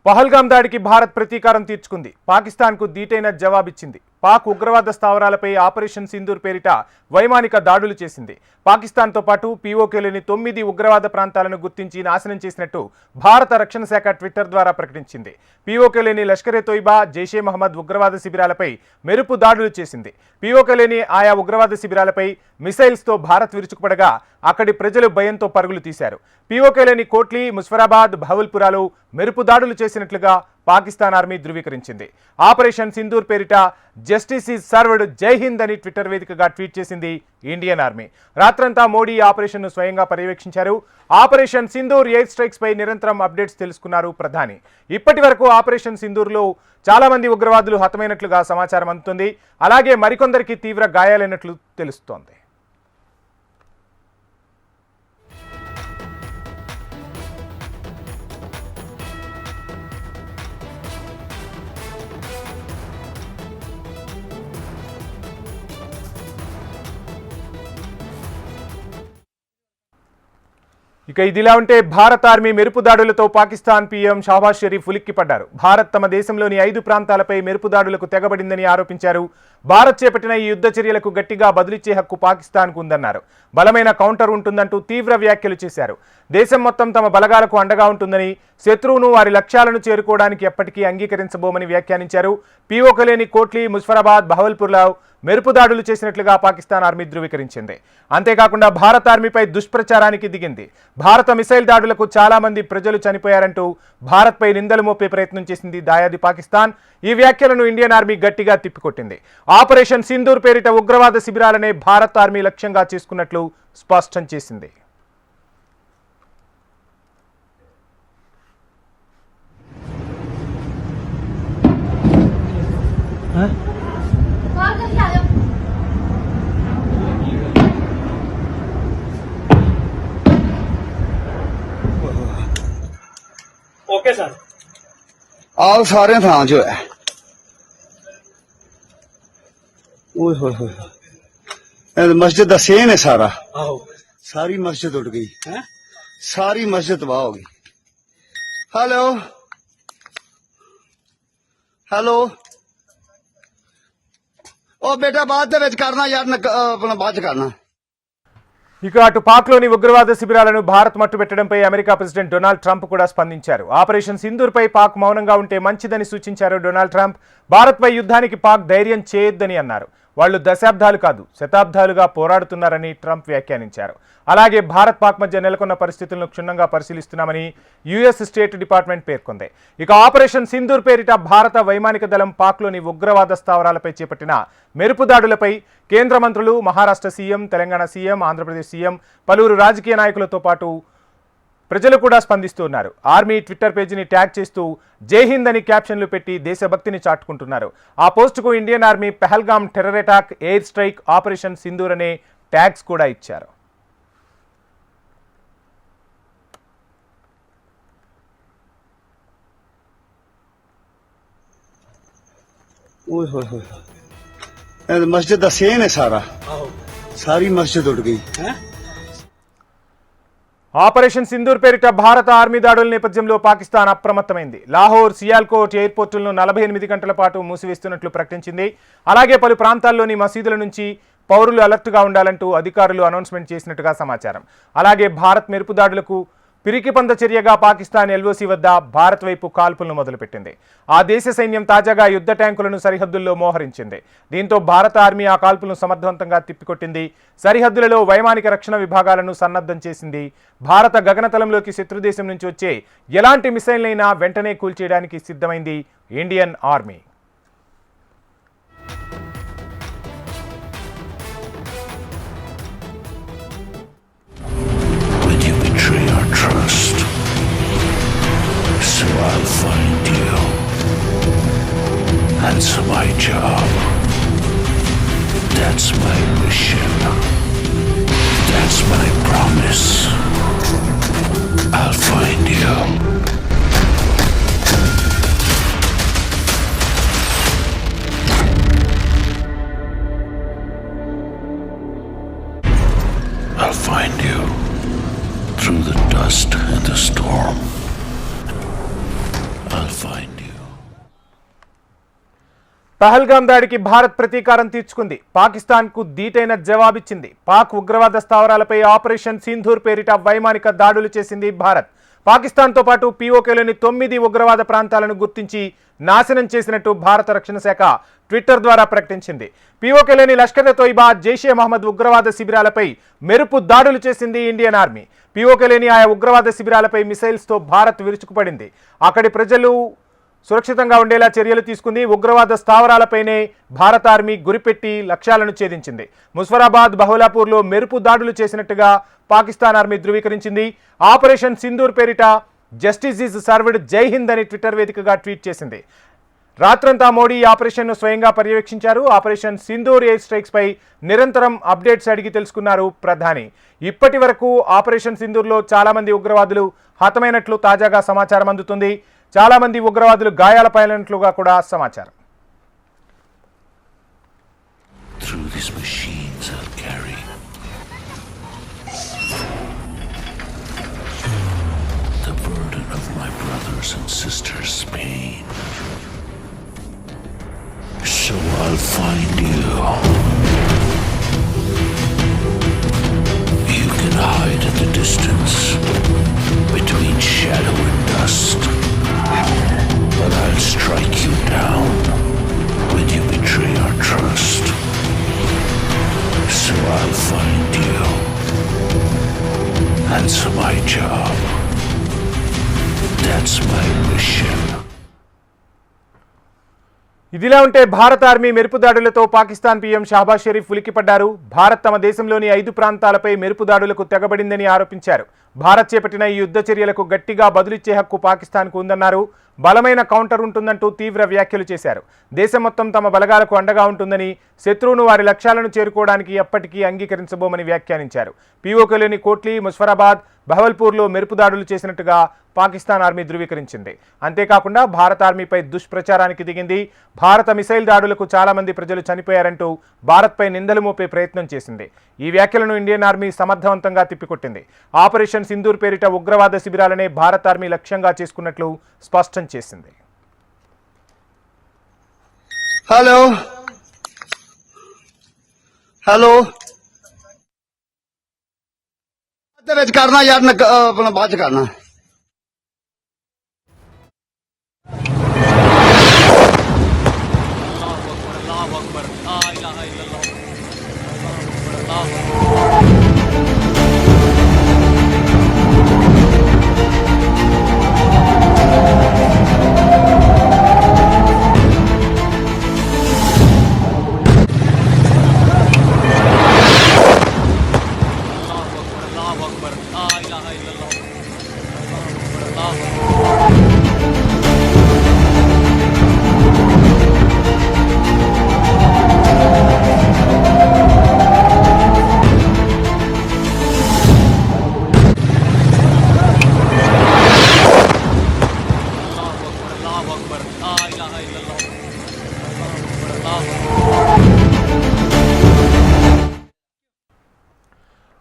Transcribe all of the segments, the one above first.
పహల్గాం దాడికి భారత్ ప్రతీకారం తీర్చుకుంది. పాకిస్తాన్కు దీటైన జవాబిచ్చింది. పాక్ ఉగ్రవాద స్థావరాలపై ఆపరేషన్ సింధూర్ పేరిట వైమానిక దాడులు చేసింది. పాకిస్తాన్తో పాటు పీఓకేలోని 9 ఉగ్రవాద ప్రాంతాలను గుర్తించి నాశనం చేసినట్టు భారత రక్షణ శాఖ ట్విట్టర్ ద్వారా ప్రకటించింది. పీఓకేలోని లష్కరే తోయిబా, జైషే మహమ్మద్ ఉగ్రవాద శిబిరాలపై మెరుపు దాడులు చేసింది. పీఓకేలోని ఆయా ఉగ్రవాద శిబిరాలపై మిసైల్స్తో భారత్ విరుచుకుపడగా అక్కడి ప్రజలు భయంతో పరుగులు తీశారు. పీఓకేలోని కోట్లీ, ముజఫరాబాద్, బహవల్పురాలో మెరుపు దాడులు చేసినట్లుగా పాకిస్తాన్ ఆర్మీ ధృవీకరించింది. ఆపరేషన్ సింధూర్ పేరిట జస్టిస్ ఈజ్ సర్వ్డ్, జై హింద్ అని ట్విట్టర్ వేదికగా ట్వీట్ చేసింది ఇండియన్ ఆర్మీ. రాత్రంతా మోడీ ఆపరేషన్ను స్వయంగా పర్యవేక్షించారు. ఆపరేషన్ సింధూర్ ఎయిర్ స్ట్రైక్స్ పై నిరంతరం అప్డేట్స్ తెలుసుకున్నారు ప్రధాని. ఇప్పటి వరకు ఆపరేషన్ సింధూర్లో చాలా మంది ఉగ్రవాదులు హతమైనట్లుగా సమాచారం అందుతుంది. అలాగే మరికొందరికి తీవ్ర గాయాలైనట్లు తెలుస్తోంది. ఇక ఇదిలా ఉంటే భారత ఆర్మీ మెరుపు దాడులతో పాకిస్తాన్ పీఎం షహబాజ్ షరీఫ్ ఉలిక్కిపడ్డారు. భారత్ తమ దేశంలోని 5 ప్రాంతాలపై మెరుపు దాడులకు తెగబడిందని ఆరోపించారు. భారత్ చేపట్టిన ఈ యుద్ధ చర్యలకు గట్టిగా బదులిచ్చే హక్కు పాకిస్తాన్కు ఉందన్నారు. బలమైన కౌంటర్ ఉంటుందంటూ తీవ్ర వ్యాఖ్యలు చేశారు. దేశం మొత్తం తమ బలగాలకు అండగా ఉంటుందని, శత్రువును వారి లక్ష్యాలను చేరుకోవడానికి ఎప్పటికీ అంగీకరించబోమని వ్యాఖ్యానించారు. పీఓకేలోని కోట్లీ, ముజఫరాబాద్, బహవల్పూర్లో మెరుపు దాడులు చేసినట్లుగా పాకిస్తాన్ ఆర్మీ ధృవీకరించింది. అంతేకాకుండా భారత ఆర్మీపై దుష్ప్రచారానికి దిగింది. భారత మిసైల్ దాడులకు చాలా మంది ప్రజలు చనిపోయారంటూ భారత్పై నిందలు మోపే ప్రయత్నం చేసింది దాయాది పాకిస్తాన్. ఈ వ్యాఖ్యలను ఇండియన్ ఆర్మీ గట్టిగా తిప్పికొట్టింది. ఆపరేషన్ సింధూర్ పేరిట ఉగ్రవాద శిబిరాలనే భారత ఆర్మీ లక్ష్యంగా చేసుకున్నట్లు స్పష్టం చేసింది. ओके सर आओ सारे थां च होया ओए होए होए मस्जिद दा सेन है सारा आओ सारी मस्जिद उड़ गई हैं सारी मस्जिद तबाह हो गई। हेलो हेलो ओ बेटा बाद दे विच करना यार अपना बाद च करना। ఇక అటు పాక్లోని ఉగ్రవాద శిబిరాలను భారత్ మట్టుబెట్టడంపై అమెరికా ప్రెసిడెంట్ డొనాల్డ్ ట్రంప్ కూడా స్పందించారు. ఆపరేషన్ సింధూర్పై పాక్ మౌనంగా ఉంటే మంచిదని సూచించారు డొనాల్డ్ ట్రంప్. భారత్పై యుద్ధానికి పాక్ ధైర్యం చేయొద్దని అన్నారు. వాళ్లు దశాబ్దాలు కాదు శతాబ్దాలుగా పోరాడుతున్నారని ట్రంప్ వ్యాఖ్యానించారు. అలాగే భారత్ పాక్ మధ్య నెలకొన్న పరిస్థితులను క్షుణ్ణంగా పరిశీలిస్తున్నామని యుఎస్ స్టేట్ డిపార్ట్మెంట్ పేర్కొంది. ఇక ఆపరేషన్ సింధూర్ పేరిట భారత వైమానిక దళం పాక్లోని ఉగ్రవాద స్థావరాలపై చేపట్టిన మెరుపు దాడులపై కేంద్ర మంత్రులు, Maharashtra CM, Telangana CM, Andhra Pradesh CM, పలువురు రాజకీయ నాయకులతో పాటు ప్రజలు కూడా స్పందిస్తున్నారు. ఆర్మీ ట్విట్టర్ పేజీని ట్యాగ్ చేస్తూ జై హింద్ అని క్యాప్షన్లు పెట్టి దేశభక్తిని చాటుకుంటున్నారు. ఆ పోస్టుకు Indian army Pahalgam terror attack, air strike, operation Sindoor అనే ట్యాగ్స్ కూడా ఇచ్చారు. ओए होए होए मस्जिद दा सेन है सारा आओ सारी मस्जिद उड़ गई हैं ఆపరేషన్ సింధూర్ పేరిట భారత ఆర్మీ దాడుల నేపథ్యంలో పాకిస్తాన్ అప్రమత్తమైంది. లాహోర్, సియాల్కోట్ ఎయిర్పోర్టులను 48 గంటల పాటు మూసివేస్తున్నట్లు ప్రకటించింది. అలాగే పలు ప్రాంతాల్లోని మసీదుల నుంచి పౌరులు అలర్ట్గా ఉండాలంటూ అధికారులు అనౌన్స్మెంట్ చేసినట్టుగా సమాచారం. అలాగే భారత్ మెరుపు దాడులకు పిరికిపంద చర్యగా పాకిస్తాన్ ఎల్ఓసి వద్ద భారత్ వైపు కాల్పులను మొదలుపెట్టింది. ఆ దేశ సైన్యం తాజాగా యుద్ధ ట్యాంకులను సరిహద్దుల్లో మోహరించింది. దీంతో భారత ఆర్మీ ఆ కాల్పులను సమర్థవంతంగా తిప్పికొట్టింది. సరిహద్దులలో వైమానిక రక్షణ విభాగాలను సన్నద్ధం చేసింది. భారత గగనతలంలోకి శత్రుదేశం నుంచి వచ్చే ఎలాంటి మిసైల్నైనా వెంటనే కూల్చేయడానికి సిద్ధమైంది Indian army. Trust. So I'll find you. That's my job. That's my mission. That's my promise. I'll find you. I'll find you. Through the dust and the storm, I'll find you. Pahalgam దాడికి భారత్ ప్రతీకారం తీర్చుకుంది. పాకిస్తాన్కు ధీటైన జవాబిచ్చింది. పాక్ ఉగ్రవాద స్థావరాలపై operation Sindoor పేరిట వైమానిక దాడులు చేసింది భారత్. పాకిస్తాన్తో పాటు పీఓకేలోని 9 ఉగ్రవాద ప్రాంతాలను గుర్తించి నాశనం చేసినట్టు భారత రక్షణ శాఖ ట్విట్టర్ ద్వారా ప్రకటించింది. పీఓకేలోని లష్కర్ ఎ తోయిబా, జైషే మహమ్మద్ ఉగ్రవాద శిబిరాలపై మెరుపు దాడులు చేసింది ఇండియన్ ఆర్మీ. పీఓకేలోని ఆయా ఉగ్రవాద శిబిరాలపై మిసైల్స్తో భారత్ విరుచుకుపడింది. అక్కడి ప్రజలు సురక్షితంగా ఉండేలా చర్యలు తీసుకుంది. ఉగ్రవాద స్థావరాలపైనే భారత ఆర్మీ గురిపెట్టి లక్ష్యాలను ఛేదించింది. ముజఫరాబాద్, బహౌలాపూర్లో మెరుపు దాడులు చేసినట్టుగా పాకిస్తాన్ ఆర్మీ ధృవీకరించింది. ఆపరేషన్ సింధూర్ పేరిట జస్టిస్ ఈజ్ సర్వ్డ్, జై హింద్ అని ట్విట్టర్ వేదికగా ట్వీట్ చేసింది. రాత్రంతా మోడీ ఈ ఆపరేషన్ను స్వయంగా పర్యవేక్షించారు. ఆపరేషన్ సింధూర్ ఎయిర్ స్ట్రైక్స్ పై నిరంతరం అప్డేట్స్ అడిగి తెలుసుకున్నారు ప్రధాని. ఇప్పటి వరకు ఆపరేషన్ సింధూర్లో చాలా మంది ఉగ్రవాదులు హతమైనట్లు తాజాగా సమాచారం అందుతుంది. చాలా మంది ఉగ్రవాదులు గాయాల పాలైనట్లుగా కూడా సమాచారం. Through these machines I'll carry the burden of my brothers and sisters' pain. So I'll find you. You can hide in the distance between shadow and dust, but I'll strike you down when you betray our trust. So I'll find you. That's my job. That's my mission. ఇదిలా ఉంటే భారత army మెరుపు దాడులతో Pakistan PM Shehbaz Sharif ఉలిక్కిపడ్డారు. Bharat తమ దేశంలోని 5 ప్రాంతాలపై మెరుపు దాడులకు తెగబడిందని ఆరోపించారు. భారత్ చేపట్టిన ఈ యుద్ధ చర్యలకు గట్టిగా బదులిచ్చే హక్కు పాకిస్తాన్కు ఉందన్నారు. బలమైన కౌంటర్ ఉంటుందంటూ తీవ్ర వ్యాఖ్యలు చేశారు. దేశం మొత్తం తమ బలగాలకు అండగా ఉంటుందని, శత్రువును వారి లక్ష్యాలను చేరుకోవడానికి ఎప్పటికీ అంగీకరించబోమని వ్యాఖ్యానించారు. పీఓకేలోని కోట్లీ, ముజఫరాబాద్, బహవల్పూర్లో మెరుపు దాడులు చేసినట్టుగా పాకిస్తాన్ ఆర్మీ ధృవీకరించింది. అంతేకాకుండా భారత ఆర్మీపై దుష్ప్రచారానికి దిగింది. భారత మిసైల్ దాడులకు చాలా మంది ప్రజలు చనిపోయారంటూ భారత్పై నిందలు మోపే ప్రయత్నం చేసింది. ఈ వ్యాఖ్యలను ఇండియన్ ఆర్మీ సమర్థవంతంగా తిప్పికొట్టింది. ఆపరేషన్ సింధూర్ పేరిట ఉగ్రవాద శిబిరాలనే భారత ఆర్మీ లక్ష్యంగా చేసుకున్నట్లు స్పష్టం చేసింది. हेलो हेलो करना यार अपना बात करना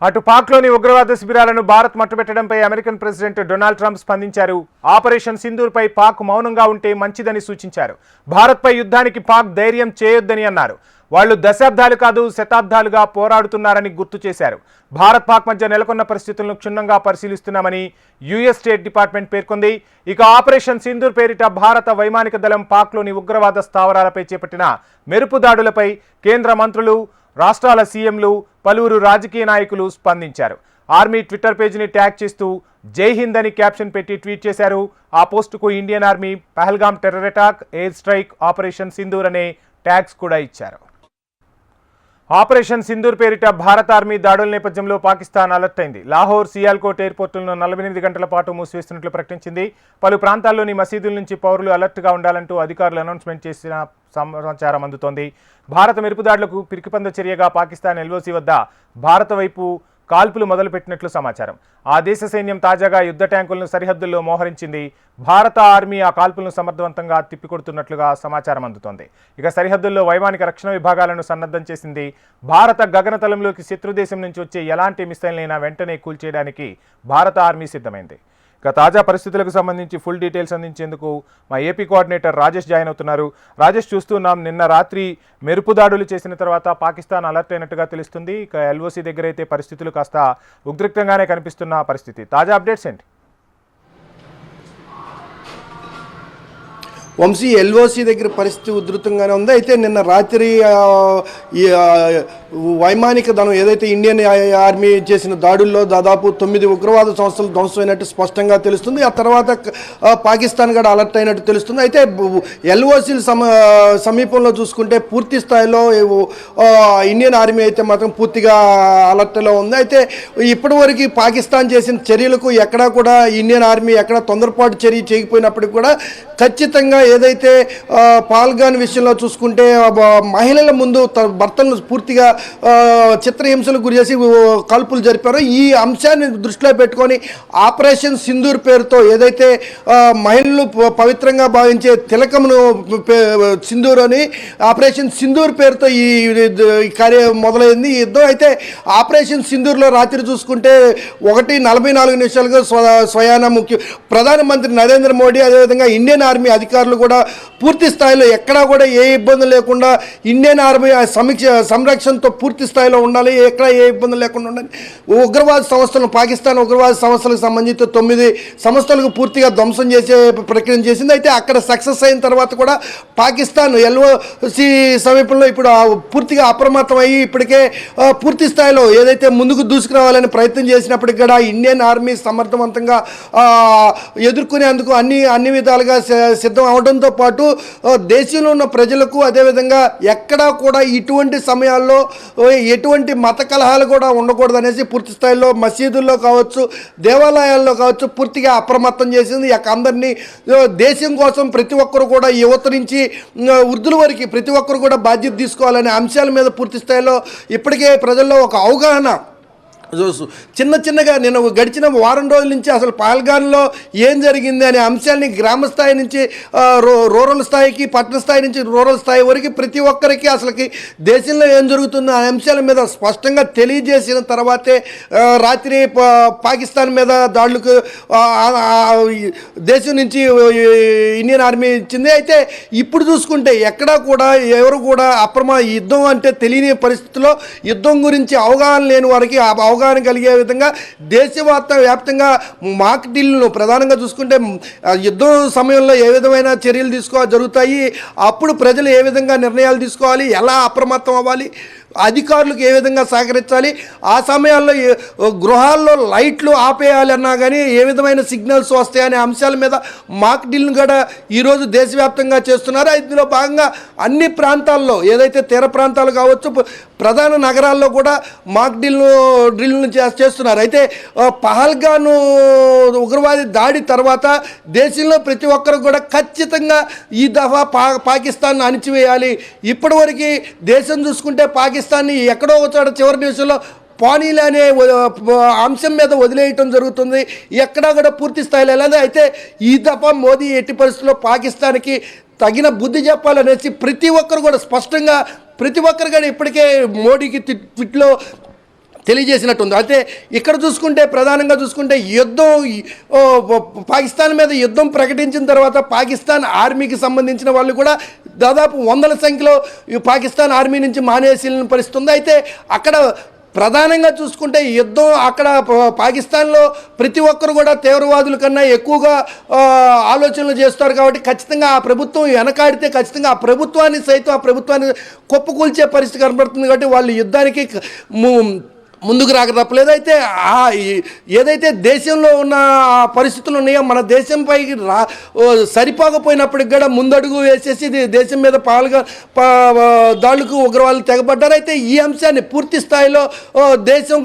అటు పాక్లోని ఉగ్రవాద శిబిరాలను భారత్ మట్టుబెట్టడంపై అమెరికన్ ప్రెసిడెంట్ డొనాల్డ్ ట్రంప్ స్పందించారు. ఆపరేషన్ సింధూర్పై పాక్ మౌనంగా ఉంటే మంచిదని సూచించారు. భారత్పై యుద్ధానికి పాక్ ధైర్యం చేయొద్దని అన్నారు. వాళ్లు దశాబ్దాలు కాదు శతాబ్దాలుగా పోరాడుతున్నారని గుర్తు చేశారు. భారత్ పాక్ మధ్య నెలకొన్న పరిస్థితులను క్షుణ్ణంగా పరిశీలిస్తున్నామని యుఎస్ స్టేట్ డిపార్ట్మెంట్ పేర్కొంది. ఇక ఆపరేషన్ సింధూర్ పేరిట భారత వైమానిక దళం పాక్లోని ఉగ్రవాద స్థావరాలపై చేపట్టిన మెరుపు దాడులపై కేంద్ర మంత్రులు, రాష్ట్రాల సీఎంలు, పలువురు రాజకీయ నాయకులు స్పందించారు. ఆర్మీ ట్విట్టర్ పేజీని ట్యాగ్ చేస్తూ జై హింద్ అని క్యాప్షన్ పెట్టి ట్వీట్ చేశారు. ఆ పోస్టుకు Indian army, Pahalgam terror attack, air strike, operation Sindoor అనే ట్యాగ్స్ కూడా ఇచ్చారు. ఆపరేషన్ సింధూర్ పేరిట భారత ఆర్మీ దాడుల నేపథ్యంలో పాకిస్తాన్ అలర్ట్ అయింది. లాహోర్, సియాల్కోట్ ఎయిర్పోర్టులను 48 గంటల పాటు మూసివేస్తున్నట్లు ప్రకటించింది. పలు ప్రాంతాల్లోని మసీదుల నుంచి పౌరులు అలర్ట్గా ఉండాలంటూ అధికారులు అనౌన్స్మెంట్ చేసిన సమాచారం అందుతోంది. భారత మెరుపు దాడులకు పిరికిపంద చర్యగా పాకిస్తాన్ ఎల్ఓసి వద్ద భారత వైపు కాల్పులు మొదలుపెట్టినట్లు సమాచారం. ఆ దేశ సైన్యం తాజాగా యుద్ధ ట్యాంకులను సరిహద్దుల్లో మోహరించింది. భారత ఆర్మీ ఆ కాల్పులను సమర్థవంతంగా తిప్పికొడుతున్నట్లుగా సమాచారం అందుతోంది. ఇక సరిహద్దుల్లో వైమానిక రక్షణ విభాగాలను సన్నద్ధం చేసింది. భారత గగనతలంలోకి శత్రుదేశం నుంచి వచ్చే ఎలాంటి మిసైల్నైనా వెంటనే కూల్చేయడానికి భారత ఆర్మీ సిద్ధమైంది. ఇక తాజా పరిస్థితులకు సంబంధించి ఫుల్ డీటెయిల్స్ అందించేందుకు మా ఏపీ కోఆర్డినేటర్ రాజేష్ జాయిన్ అవుతున్నారు. రాజేష్, చూస్తున్నాం నిన్న రాత్రి మెరుపు దాడులు చేసిన తర్వాత పాకిస్తాన్ అలర్ట్ అయినట్టుగా తెలుస్తుంది. ఇక ఎల్ఓసి దగ్గర అయితే పరిస్థితులు కాస్త ఉద్రిక్తంగానే కనిపిస్తున్న పరిస్థితి. తాజా అప్డేట్స్ ఏంటి? వంశీ, ఎల్ఓసి దగ్గర పరిస్థితి ఉధృతంగానే ఉంది. అయితే నిన్న రాత్రి ఈ వైమానిక దళం ఏదైతే ఇండియన్ ఆర్మీ చేసిన దాడుల్లో దాదాపు 9 ఉగ్రవాద సంస్థలు ధ్వంసమైనట్టు స్పష్టంగా తెలుస్తుంది. ఆ తర్వాత పాకిస్తాన్ కూడా అలర్ట్ అయినట్టు తెలుస్తుంది. అయితే ఎల్ఓసీల సమీపంలో చూసుకుంటే పూర్తి స్థాయిలో ఇండియన్ ఆర్మీ అయితే మాత్రం పూర్తిగా అలర్ట్లో ఉంది. అయితే ఇప్పటివరకు పాకిస్తాన్ చేసిన చర్యలకు ఎక్కడా కూడా ఇండియన్ ఆర్మీ ఎక్కడ తొందరపాటు చర్య చేయకపోయినప్పటికీ కూడా ఖచ్చితంగా ఏదైతే పాల్గాన్ విషయంలో చూసుకుంటే మహిళల ముందు భర్తలను పూర్తిగా చిత్రహింసలకు గురి చేసి కాల్పులు జరిపారో ఈ అంశాన్ని దృష్టిలో పెట్టుకొని ఆపరేషన్ సింధూర్ పేరుతో ఏదైతే మహిళలు పవిత్రంగా భావించే తిలకమును సింధూర్ అని ఆపరేషన్ సింధూర్ పేరుతో ఈ కార్యం మొదలైంది ఈ యుద్ధం. అయితే ఆపరేషన్ సింధూర్లో రాత్రి చూసుకుంటే 1:44 స్వయాన ప్రధానమంత్రి నరేంద్ర మోడీ అదేవిధంగా ఇండియన్ ఆర్మీ అధికారులు కూడా పూర్తి స్థాయిలో ఎక్కడా కూడా ఏ ఇబ్బంది లేకుండా ఇండియన్ ఆర్మీ సంరక్షణతో పూర్తి స్థాయిలో ఉండాలి, ఎక్కడ ఏ ఇబ్బంది లేకుండా ఉండాలి. ఉగ్రవాద సంస్థలను పాకిస్తాన్ ఉగ్రవాద సంస్థలకు సంబంధించి 9 సంస్థలకు పూర్తిగా ధ్వంసం చేసే ప్రక్రియ చేసింది. అయితే అక్కడ సక్సెస్ అయిన తర్వాత కూడా పాకిస్తాన్ ఎల్ఓసి సమీపంలో ఇప్పుడు పూర్తిగా అప్రమత్తం అయ్యి ఇప్పటికే పూర్తి స్థాయిలో ఏదైతే ముందుకు దూసుకురావాలని ప్రయత్నం చేసినప్పటికీ కూడా ఇండియన్ ఆర్మీ సమర్థవంతంగా ఎదుర్కొనేందుకు అన్ని విధాలుగా సిద్ధం అవడంతో పాటు దేశంలో ఉన్న ప్రజలకు అదేవిధంగా ఎక్కడా కూడా ఇటువంటి సమయాల్లో ఎటువంటి మత కలహాలు కూడా ఉండకూడదు అనేసి పూర్తి స్థాయిలో మసీదుల్లో కావచ్చు దేవాలయాల్లో కావచ్చు పూర్తిగా అప్రమత్తం చేసింది. అందరినీ దేశం కోసం ప్రతి ఒక్కరు కూడా యువత నుంచి వృద్ధుల వరకు ప్రతి ఒక్కరు కూడా బాధ్యత తీసుకోవాలనే అంశాల మీద పూర్తి స్థాయిలో ఇప్పటికే ప్రజల్లో ఒక అవగాహన చిన్నగా నేను గడిచిన వారం రోజుల నుంచి అసలు పహల్గాన్లో ఏం జరిగింది అనే అంశాన్ని గ్రామ స్థాయి నుంచి రూరల్ స్థాయికి పట్టణ స్థాయి నుంచి రూరల్ స్థాయి వరకు ప్రతి ఒక్కరికి అసలుకి దేశంలో ఏం జరుగుతుందో అనే అంశాల మీద స్పష్టంగా తెలియజేసిన తర్వాతే రాత్రి పాకిస్తాన్ మీద దాడులకు దేశం నుంచి ఇండియన్ ఆర్మీ ఇచ్చింది. అయితే ఇప్పుడు చూసుకుంటే ఎక్కడా కూడా ఎవరు కూడా యుద్ధం అంటే తెలియని పరిస్థితుల్లో యుద్ధం గురించి అవగాహన లేని వారికి అవగాహన కలిగే విధంగా దేశవ్యాప్తంగా మాక్ డ్రిల్ను ప్రధానంగా చూసుకుంటే యుద్ధం సమయంలో ఏ విధమైన చర్యలు జరుగుతాయి, అప్పుడు ప్రజలు ఏ విధంగా నిర్ణయాలు తీసుకోవాలి, ఎలా అప్రమత్తం అవ్వాలి, అధికారులకు ఏ విధంగా సహకరించాలి, ఆ సమయాల్లో గృహాల్లో లైట్లు ఆపేయాలి అన్నా కానీ ఏ విధమైన సిగ్నల్స్ వస్తాయనే అంశాల మీద మాక్ డ్రిల్ను కూడా ఈరోజు దేశవ్యాప్తంగా చేస్తున్నారు. ఇందులో భాగంగా అన్ని ప్రాంతాల్లో ఏదైతే తీర ప్రాంతాలు కావచ్చు ప్రధాన నగరాల్లో కూడా మాక్ డ్రిల్ను చేస్తున్నారు. అయితే పహల్గాన్ ఉగ్రవాది దాడి తర్వాత దేశంలో ప్రతి ఒక్కరు కూడా ఖచ్చితంగా ఈ దఫా పాకిస్తాన్ అణిచివేయాలి. ఇప్పటివరకు దేశం చూసుకుంటే పాకిస్తాన్ని ఎక్కడో వచ్చాడు చివరి నిమిషంలో పానీలు అనే అంశం మీద వదిలేయటం జరుగుతుంది. ఎక్కడా కూడా పూర్తి స్థాయిలో వెళ్ళదు. అయితే ఈ దఫా మోదీ ఎట్టి పరిస్థితుల్లో పాకిస్తాన్కి తగిన బుద్ధి చెప్పాలనేసి ప్రతి ఒక్కరు కూడా స్పష్టంగా ప్రతి ఒక్కరు కూడా ఇప్పటికే మోడీకి ట్వీట్లో తెలియజేసినట్టుంది. అయితే ఇక్కడ చూసుకుంటే ప్రధానంగా చూసుకుంటే యుద్ధం పాకిస్తాన్ మీద యుద్ధం ప్రకటించిన తర్వాత పాకిస్తాన్ ఆర్మీకి సంబంధించిన వాళ్ళు కూడా దాదాపు 100ల సంఖ్యలో పాకిస్తాన్ ఆర్మీ నుంచి మానేసిన పరిస్థితి ఉంది. అయితే అక్కడ ప్రధానంగా చూసుకుంటే యుద్ధం అక్కడ పాకిస్తాన్లో ప్రతి ఒక్కరు కూడా తీవ్రవాదుల కన్నా ఎక్కువగా ఆలోచనలు చేస్తారు. కాబట్టి ఖచ్చితంగా ఆ ప్రభుత్వం వెనకాడితే ఖచ్చితంగా ఆ ప్రభుత్వాన్ని కుప్పకూల్చే పరిస్థితి కనబడుతుంది. కాబట్టి వాళ్ళు యుద్ధానికి ముందుకు రాక తప్పలేదు. అయితే ఏదైతే దేశంలో ఉన్న పరిస్థితులు ఉన్నాయో మన దేశంపై సరిపోకపోయినప్పటికి కూడా ముందడుగు వేసేసి దేశం మీద దాడులకు ఉగ్రవాదులు తెగబడ్డారు. అయితే ఈ అంశాన్ని పూర్తి స్థాయిలో దేశం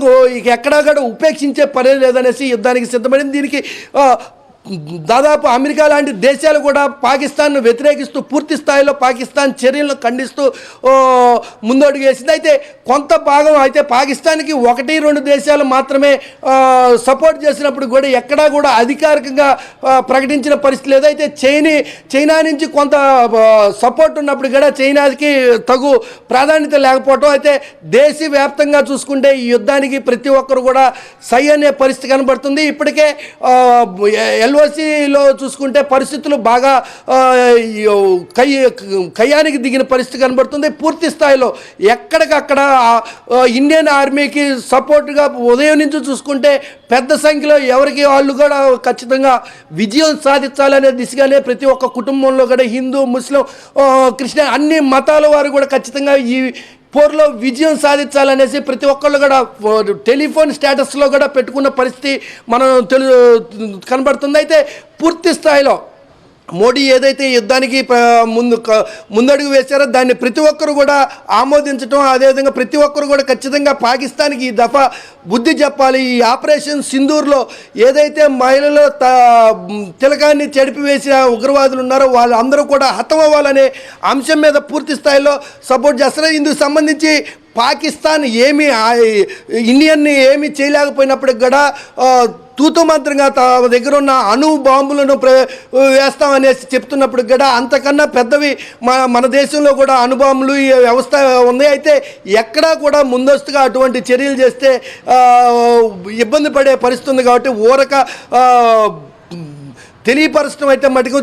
ఎక్కడా కూడా ఉపేక్షించే పని లేదనేసి యుద్ధానికి సిద్ధపడింది. దీనికి దాదాపు అమెరికా లాంటి దేశాలు కూడా పాకిస్తాన్ను వ్యతిరేకిస్తూ పూర్తి స్థాయిలో పాకిస్తాన్ చర్యలను ఖండిస్తూ ముందడుగు వేసింది. అయితే కొంత భాగం అయితే పాకిస్తాన్కి 1-2 దేశాలు మాత్రమే సపోర్ట్ చేసినప్పుడు కూడా ఎక్కడా కూడా అధికారికంగా ప్రకటించిన పరిస్థితి లేదు. అయితే చైనా నుంచి కొంత సపోర్ట్ ఉన్నప్పుడు కూడా చైనాకి తగు ప్రాధాన్యత లేకపోవటం, అయితే దేశవ్యాప్తంగా చూసుకుంటే ఈ యుద్ధానికి ప్రతి ఒక్కరు కూడా సై అనే పరిస్థితి కనబడుతుంది. ఇప్పటికే ఎల్ఓసిలో చూసుకుంటే పరిస్థితులు బాగా కయ్యానికి దిగిన పరిస్థితి కనబడుతుంది. పూర్తి స్థాయిలో ఎక్కడికక్కడ ఇండియన్ ఆర్మీకి సపోర్ట్గా ఉదయం నుంచి చూసుకుంటే పెద్ద సంఖ్యలో ఎవరికి వాళ్ళు కూడా ఖచ్చితంగా విజయం సాధించాలనే దిశగానే ప్రతి ఒక్క కుటుంబంలో కూడా హిందూ, ముస్లిం, క్రిస్టియన్ అన్ని మతాల వారు కూడా ఖచ్చితంగా ఈ పోర్లో విజయం సాధించాలనేసి ప్రతి ఒక్కళ్ళు కూడా టెలిఫోన్ స్టేటస్లో కూడా పెట్టుకున్న పరిస్థితి మనం కనబడుతుంది. అయితే పూర్తి స్థాయిలో మోడీ ఏదైతే యుద్ధానికి ముందడుగు వేశారో దాన్ని ప్రతి ఒక్కరు కూడా ఆమోదించడం, అదేవిధంగా ప్రతి ఒక్కరు కూడా ఖచ్చితంగా పాకిస్తాన్కి ఈ దఫా బుద్ధి చెప్పాలి. ఈ ఆపరేషన్ సింధూర్లో ఏదైతే మహిళల తిలకాన్ని చెడిపివేసిన ఉగ్రవాదులు ఉన్నారో వాళ్ళందరూ కూడా హతమవ్వాలనే అంశం మీద పూర్తి స్థాయిలో సపోర్ట్ చేస్తారు. ఇందుకు సంబంధించి పాకిస్తాన్ ఇండియన్ని ఏమీ చేయలేకపోయినప్పటికి కూడా తూతు మంత్రంగా తమ దగ్గర ఉన్న అణు బాంబులను వేస్తామనేసి చెప్తున్నప్పుడు కూడా అంతకన్నా పెద్దవి మన దేశంలో కూడా అణుబాంబులు ఈ వ్యవస్థ ఉంది. అయితే ఎక్కడా కూడా ముందస్తుగా అటువంటి చర్యలు చేస్తే ఇబ్బంది పడే పరిస్థితి ఉంది. కాబట్టి ఊరక తెలియపరచడం అయితే మటుకు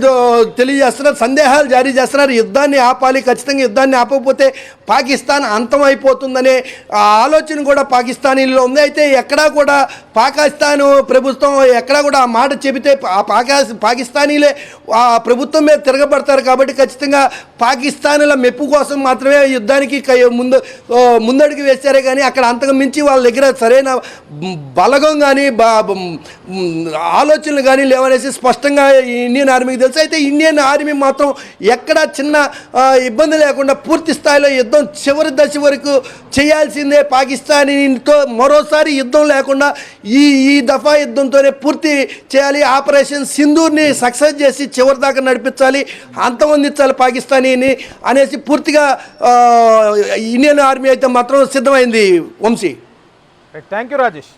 తెలియజేస్తున్నారు, సందేహాలు జారీ చేస్తున్నారు. యుద్ధాన్ని ఆపాలి, ఖచ్చితంగా యుద్ధాన్ని ఆపకపోతే పాకిస్తాన్ అంతమైపోతుందనే ఆలోచన కూడా పాకిస్తానీలో ఉంది. అయితే ఎక్కడా కూడా పాకిస్తాను ప్రభుత్వం ఎక్కడా కూడా ఆ మాట చెబితే పాకిస్తానీలే ఆ ప్రభుత్వం మీద తిరగబడతారు. కాబట్టి ఖచ్చితంగా పాకిస్తాన్ల మెప్పు కోసం మాత్రమే యుద్ధానికి ముందడుగు వేశారే కానీ అక్కడ అంతకు మించి వాళ్ళ దగ్గర సరైన బలగం కానీ ఆలోచనలు కానీ లేవనేసి స్పష్టంగా ఇండియన్ ఆర్మీకి తెలుసు. అయితే ఇండియన్ ఆర్మీ మాత్రం ఎక్కడా చిన్న ఇబ్బంది లేకుండా పూర్తి స్థాయిలో యుద్ధం చివరి దశ వరకు చేయాల్సిందే. పాకిస్తానీతో మరోసారి యుద్ధం లేకుండా ఈ దఫా యుద్ధంతోనే పూర్తి చేయాలి. ఆపరేషన్ సింధూర్ని సక్సెస్ చేసి చివరి దాకా నడిపించాలి, అంతమొందించాలి పాకిస్తానీని అనేసి పూర్తిగా ఇండియన్ ఆర్మీ అయితే మాత్రం సిద్ధమైంది. Vamshi, thank you Rajesh.